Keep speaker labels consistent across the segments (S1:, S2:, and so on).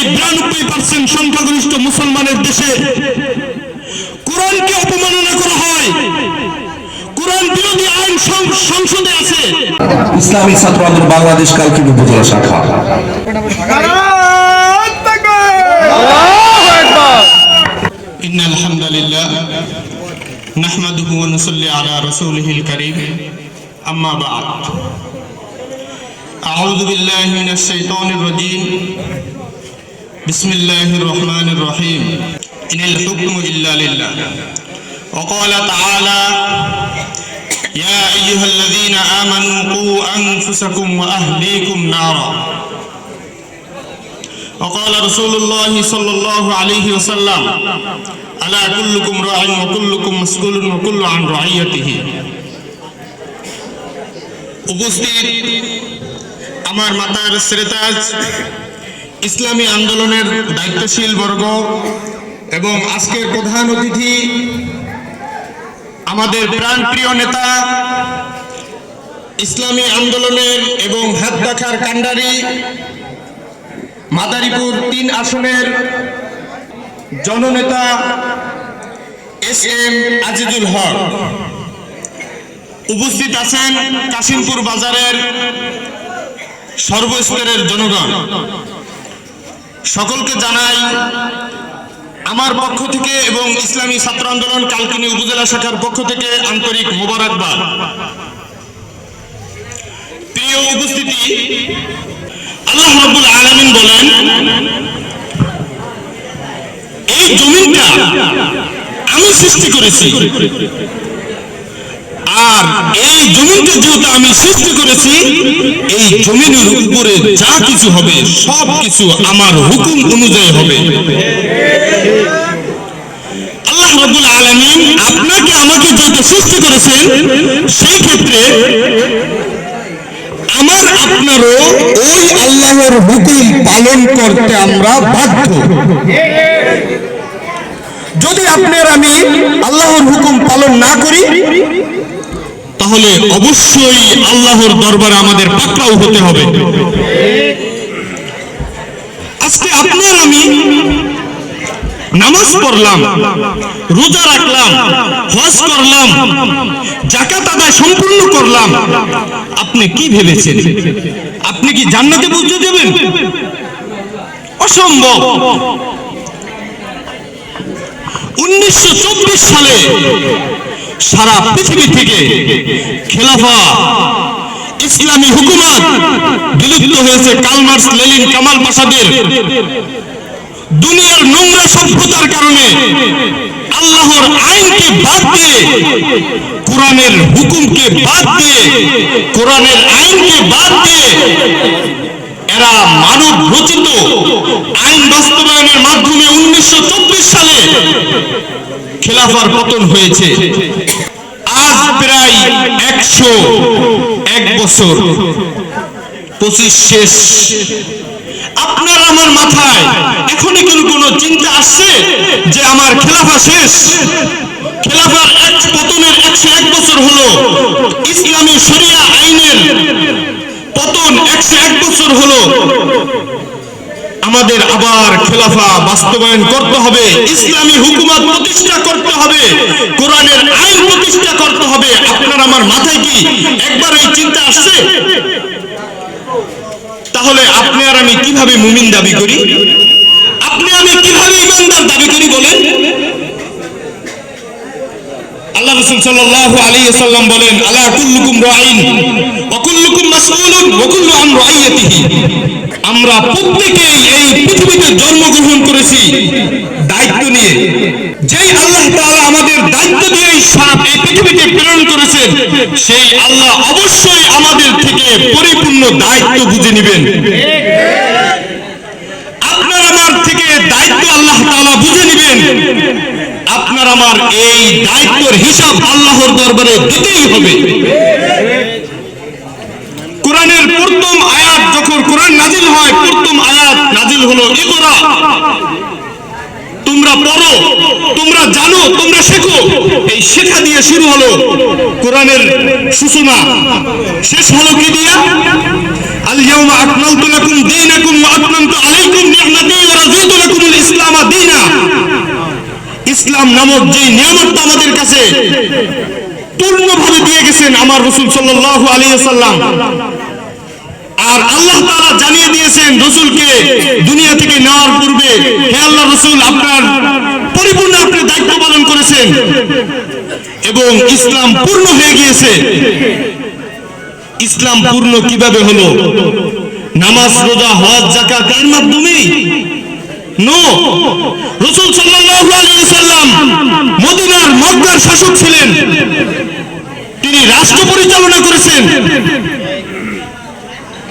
S1: 92% সংখ্যাগরিষ্ঠ মুসলমানের দেশে কোরআনকে অপমাননা করা হয়, কোরআন বিরোধী আইন সংসদে আছে।
S2: ইসলামী ছাত্র আন্দোলন বাংলাদেশ কালকিনি উপজেলা শাখা।
S1: ইন্নাল হামদুলিল্লাহ নাহমাদুহু ওয়া নুসাল্লি আলা রাসূলিহিল কারীম, আম্মা বা'দ। আউযু বিল্লাহি মিনাশ শাইতানির রাজীম। বিসমিল্লাহির রহমানির রহিম। ইনিল হুকমু ইল্লা লিল্লাহ। ওয়া ক্বালা তাআলা ইয়া আইয়ুহাল্লাযীনা আমানু কু আনফুসাকুম ওয়া আহলীকুম নারা। وقال رسول الله صلى الله عليه وسلم ألا كلكم راع وكلكم مسؤول وكل عن رعيته। উপস্থিত আমার মাতার শ্রেতাজ ইসলামী আন্দোলনের দায়িত্বশীল বর্গ এবং আজকের প্রধান অতিথি আমাদের প্রাণপ্রিয় নেতা, ইসলামী আন্দোলনের এবং হাত দেখার কান্ডারি মাদারীপুর ৩ আসনের জননেতা এস.এম. আজিজুল হক, উপস্থিত আছেন কাশিমপুর বাজারের সর্বস্তরের জনগণ, সকলকে জানাই আমার পক্ষ থেকে এবং ইসলামী ছাত্র আন্দোলন কালকিনি উপজেলা শাখার পক্ষ থেকে আন্তরিক মোবারকবাদ। প্রিয় উপস্থিতি, আল্লাহ রাব্বুল আলামিন বলেন, এই জমিনটা আমি সৃষ্টি করেছি, আর এই জমিনটা যেহেতু আমি সৃষ্টি করেছি, এই জমিনের উপরে যা কিছু হবে সব কিছু আমার হুকুম অনুযায়ী হবে। আল্লাহ রাব্বুল আলামিন আপনাকে আমাকে যেহেতু সৃষ্টি করেছেন, সেই ক্ষেত্রে আমার আপনারও ওই আল্লাহর হুকুম পালন করতে আমরা বাধ্য। যদি আপনার আমি আল্লাহর হুকুম পালন না করি, তাহলে অবশ্যই আল্লাহর দরবারে আমাদের পাকড়াও হতে হবে। আজকে আপনার আমি নামাজ পড়লাম, রোজা রাখলাম, হজ করলাম, যাকাত আদায় সম্পূর্ণ করলাম, আপনি কি ভেবেছেন আপনি কি জান্নাতে পৌঁছে যাবেন? অসম্ভব। 1924 সালে সারা পৃথিবী থেকে খেলাফা ইসলামী হুকুমত বিলুপ্ত হয়েছে কার্ল মার্কস, লেনিন, কামাল পাশাদের দুনিয়ার নোংরা সভ্যতার কারণে আল্লাহর আইনকে বাদ দিয়ে, কোরআনের হুকুমকে বাদ দিয়ে, কোরআনের আইনকে বাদ দিয়ে এরা মানব রচিত আইন বাস্তবায়নের মাধ্যমে 1924 সালে খেলাফার পতন হয়েছে। আজ প্রায় 101 বছর, 25 শেষ। আপনার আমার মাথায় এখনই কোনো চিন্তা আসছে যে আমার খেলাফা শেষ? খেলাফার পতনের 101 বছর হলো, ইসলামী শরিয়া আইনের পতন 101 বছর হলো। আমাদের আবার খেলাফা বাস্তবায়ন করতে হবে, ইসলামী হুকুমত প্রতিষ্ঠা করতে হবে, কোরআনের আইন প্রতিষ্ঠা করতে হবে। আপনার আমার মাথায় কি একবার এই চিন্তা আসছে? তাহলে আপনি আর আমি কিভাবে মুমিন দাবি করি? আপনি আমি কিভাবে ইমানদার দাবি করি বলেন? আল্লাহ রাসূল সাল্লাল্লাহু আলাইহি ওয়াসাল্লাম বলেন, আলা কুল্লুকুম রাঈন ওয়া কুল্লুকুম মাসউলুন ওয়া কুল্লু আন রাইয়াতিহি। আমরা প্রত্যেকেই এই পৃথিবীতে জন্মগ্রহণ করেছি দায়িত্ব নিয়ে। যেই আল্লাহ তাআলা আমাদের দায়িত্ব দিয়ে এই পৃথিবীতে প্রেরণ করেছেন, সেই আল্লাহ অবশ্যই আমাদের থেকে পরিপূর্ণ দায়িত্ব বুঝে নেবেন। আপনার আমার থেকে দায়িত্ব আল্লাহ তাআলা বুঝে নেবেন। আপনার আমার এই দায়িত্বের হিসাব আল্লাহর দরবারে দিতেই হবে। কোরআনের প্রথম আয়াত, যখন কোরআন নাজিল হয়, প্রথম আয়াত নাজিল হলো ইকরা, তোমরা পড়ো, তোমরা জানো, তোমরা শেখো। এই শেখা দিয়ে শুরু হলো কোরআনের সূচনা। শেষ হলো কি দিয়া? আল ইয়াউমা আকমালতু লাকুম দীনাকুম ওয়া আতমামতু আলাইকুম নি'মাতি ওয়া ইসলাম দীনা, ইসলাম নামক যে নিয়ামতটা আমাদের কাছে পূর্ণভাবে দিয়ে গেছেন আমার রাসূল সাল্লাল্লাহু আলাইহি ওয়াসাল্লাম। আর আল্লাহ তাআলা জানিয়ে দিয়েছেন রাসূলকে দুনিয়া থেকে নেওয়ার পূর্বে, হে আল্লাহ রাসূল, আপনার পরিপূর্ণ আপনি দায়িত্ব পালন করেছেন এবং ইসলাম পূর্ণ হয়ে গিয়েছে। ইসলাম পূর্ণ কিভাবে হলো? নামাজ, রোজা, হজ, যাকাত এর মাধ্যমে? নো, রাসূল সাল্লাল্লাহু আলাইহি ওয়াসাল্লাম মদিনার মক্কার শাসক ছিলেন, তিনি রাষ্ট্র পরিচালনা করেছেন।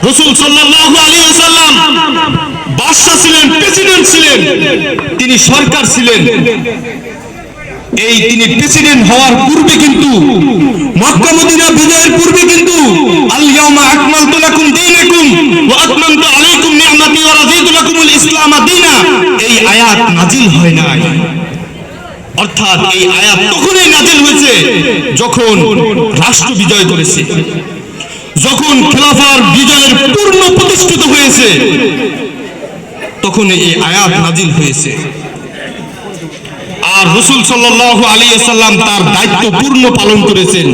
S1: রাসূল সাল্লাল্লাহু আলাইহি ওয়াসাল্লাম বাদশা ছিলেন, প্রেসিডেন্ট ছিলেন, তিনি সরকার ছিলেন। এই তিনি প্রেসিডেন্ট হওয়ার পূর্বে কিন্তু, মক্কা মদিনা বিজয়ের পূর্বে কিন্তু আল ইয়াউমা আকমালতু লাকুম দীনাকুম ওয়া আতমামতু আলাইকুম নি'মাতি ওয়া রাদিতু লাকুমুল ইসলাম দীনা, এই আয়াত নাজিল হয় নাই। অর্থাৎ এই আয়াত তখনই নাজিল হয়েছে যখন রাষ্ট্র বিজয় করেছে, যখন খেলাফার বিজয়ের পূর্ণ প্রতিষ্ঠিত হয়েছে, তখন এই আয়াত নাজিল হয়েছে। আর রাসূল সাল্লাল্লাহু আলাইহি ওয়াসাল্লাম তার দায়িত্ব পূর্ণ পালন করেছেন।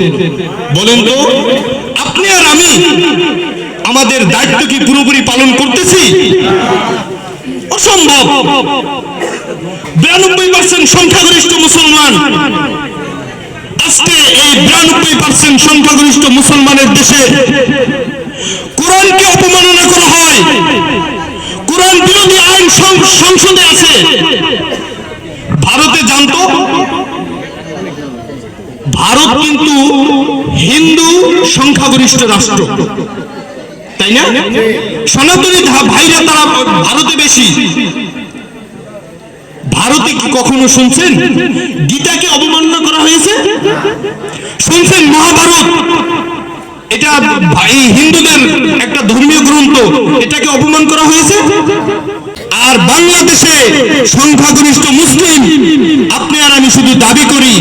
S1: বলেন তো, আপনি আর আমি আমাদের দায়িত্ব কি পুরোপুরি পালন করতেছি? অসম্ভব। 92% সংখ্যাগরিষ্ঠ মুসলমান, আজকে এই 92% সংখ্যাগরিষ্ঠ মুসলমানের দেশে কোরআনকে অপমাননা করা হয়, কোরআন বিরোধী আইন সংসদে আছে। ভারতে জানতো, ভারত কিন্তু হিন্দু সংখ্যাগরিষ্ঠ রাষ্ট্র, তাই না? সনাতনী ভাইরা তারা ভারতে বেশি। ভারতে কি কখনো শুনছেন গীতাকে অবমাননা করা হয়েছে? শুনছেন মহাভারত, এটা হিন্দুদের একটা ধর্মীয় গ্রন্থ, এটাকে অপমান করা হয়েছে? আর বাংলাদেশে সংখ্যাগরিষ্ঠ মুসলিম, আপনি আর আমি শুধু দাবি করি,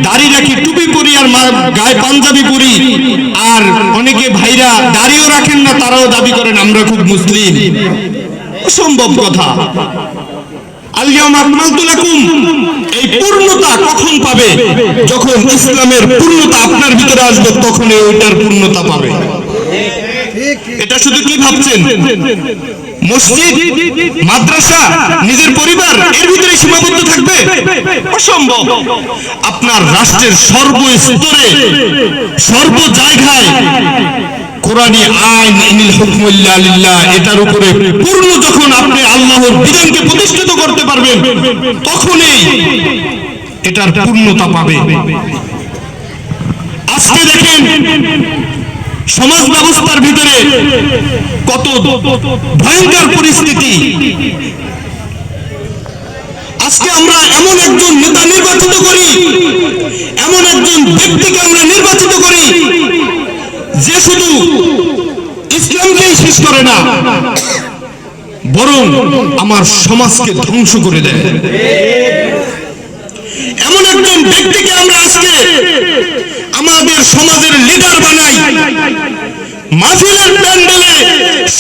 S1: দাড়ি রাখি, টুপি পরি, আর গায়ে পাঞ্জাবি পরি, আর অনেকে ভাইরা দাড়িও রাখেন না, তারাও দাবি করেন আমরা খুব মুসলিম। অসম্ভব কথা। আল ইয়াউমা আকমালতু লাকুম, এই পূর্ণতা কখন পাবে? যখন ইসলামের পূর্ণতা আপনার ভিতরে আসবে, তখনই ওইটার পূর্ণতা পাবে। এটা শুধু কি ভাবছেন? মসজিদ, মাদ্রাসা, নিজের পরিবার, এর ভিতরে সীমাবদ্ধ থাকবে? অসম্ভব। আপনার রাষ্ট্রের সর্বস্তরে, সর্ব জায়গায় কোরআনী আইন, ইনিল হুকমু ইল্লা লিল্লাহ, এটার উপরে পূর্ণ যখন আপনি আল্লাহর বিধানকে প্রতিষ্ঠিত করতে পারবেন, তখনই এটার পূর্ণতা পাবে। আজকে দেখেন সমাজ ব্যবস্থার ভিতরে কত ভয়ঙ্কর পরিস্থিতি। আজকে আমরা এমন একজন নেতা নির্বাচিত করি, এমন একজন ব্যক্তিকে আমরা নির্বাচিত করি যে শুধু ইসলামকেই শেষ করে না, বরং আমার সমাজকে ধ্বংস করে দেয়। এমন একজন ব্যক্তিকে আমরা আজকে আমাদের সমাজের লিডার বানাই, মাহফিলের প্যান্ডেলে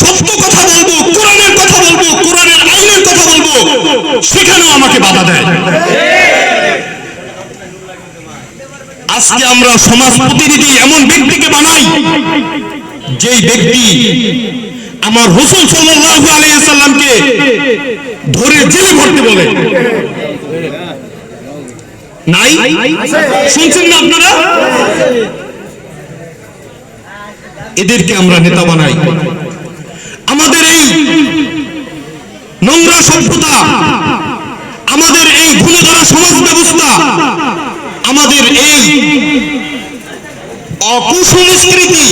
S1: সত্য কথা বলবো, কোরআনের কথা বলবো, কোরআনের আইনের কথা বলবো, সেখানেও আমাকে বাধা দেয়। আজকে আমরা সমাজ প্রতিনিধি এমন ব্যক্তিকে বানাই, যেই ব্যক্তি আমার রাসূল সাল্লাল্লাহু আলাইহি ওয়াসাল্লামকে ধরে জেলে ভরতে বলে। নাই? শুনছেন না আপনারা? এদেরকে আমরা নেতা বানাই। আমাদের এই নোংরা সভ্যতা, আমাদের এই গুণধরা সমাজ ব্যবস্থা, আমাদের এই অকুসংস্কৃতি